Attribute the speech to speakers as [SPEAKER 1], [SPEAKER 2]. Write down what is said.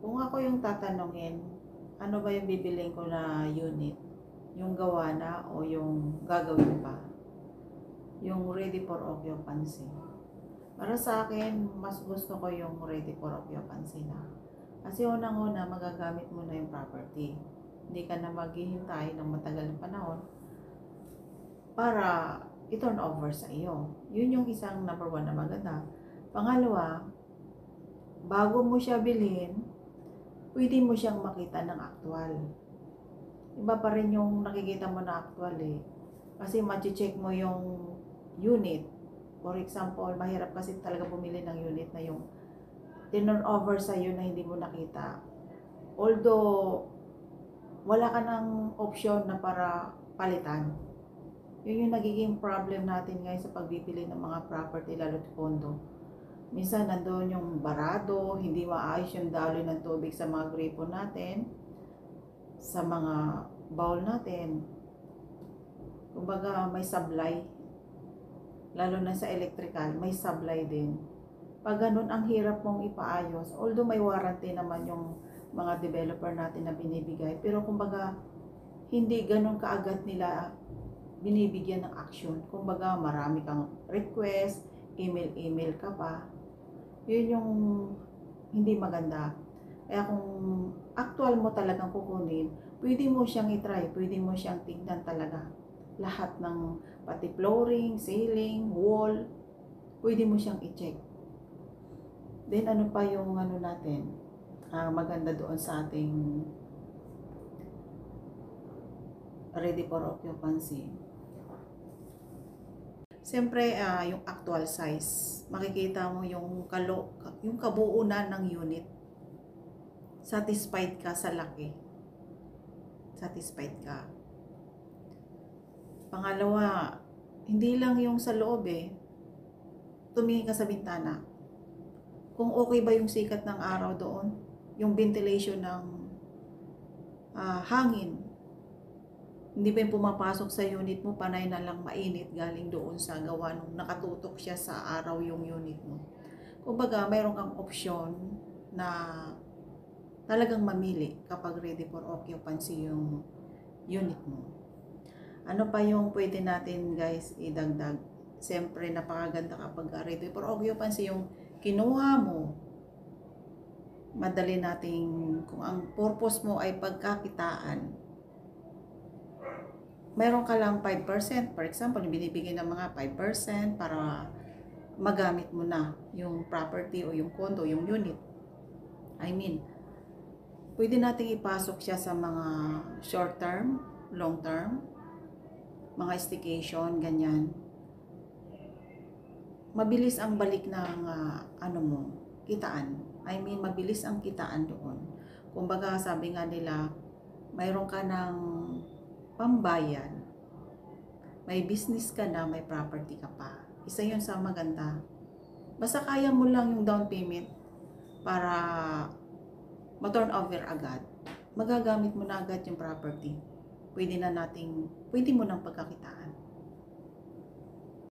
[SPEAKER 1] Kung ako yung tatanungin, ano ba yung bibiling ko na unit? Yung gawa na o yung gagawin pa? Yung ready for occupancy. Para sa akin, mas gusto ko yung ready for occupancy na. Kasi unang-una, magagamit mo na yung property. Hindi ka na maghihintay ng matagal na panahon para i-turn over sa iyo. Yun yung isang number one na maganda. Pangalawa, bago mo siya bilhin, pwede mo siyang makita ng actual. Iba pa rin yung nakikita mo na actual eh. Kasi ma-check mo yung unit. For example, mahirap kasi talaga bumili ng unit na yung turn over sa iyo na hindi mo nakita. Although, wala ka ng option na para palitan. Yun yung nagiging problem natin ngayon sa pagbibili ng mga property, lalo't condo. Minsan nandoon yung barado, hindi maayos yung daloy ng tubig sa mga gripo natin, sa mga bowl natin. Kumbaga may sablay, lalo na sa electrical, may sablay din. Pag ganun, ang hirap mong ipaayos. Although may warranty naman yung mga developer natin na binibigay, pero kumbaga hindi ganun kaagad nila binibigyan ng action. Kumbaga marami kang request, email ka pa. Yun yung hindi maganda. Kaya kung actual mo talagang kukunin, pwede mo siyang i-try, pwede mo siyang tignan talaga. Lahat ng pati flooring, ceiling, wall, pwede mo siyang i-check. Then ano pa yung ano natin, maganda doon sa ating ready for occupancy. Siyempre, yung actual size. Makikita mo yung kabuuan ng unit. Satisfied ka sa laki. Satisfied ka. Pangalawa, hindi lang yung sa loob eh. Tumingin ka sa bintana. Kung okay ba yung sikat ng araw doon, yung ventilation ng hangin, hindi pa yung pumapasok sa unit mo, panay na lang mainit galing doon sa gawa nung nakatutok siya sa araw yung unit mo. Kumbaga, mayroon kang option na talagang mamili kapag ready for occupancy yung unit mo. Ano pa yung pwede natin guys idagdag? Siyempre, napakaganda kapag ready for occupancy yung kinuha mo. Madali nating, kung ang purpose mo ay pagkakitaan, mayroon ka lang 5%, for example, binibigay ng mga 5% para magamit mo na yung property o yung condo, yung unit. I mean, pwede nating ipasok siya sa mga short term, long term, mga staycation, ganyan. Mabilis ang balik ng kitaan. I mean, mabilis ang kitaan doon. Kumbaga, sabi nga nila, mayroon ka ng pambayan, may business ka na, may property ka pa. Isa yun sa maganda. Basta kaya mo lang yung down payment para ma-turn over agad. Magagamit mo na agad yung property. Pwede mo nang pagkakitaan.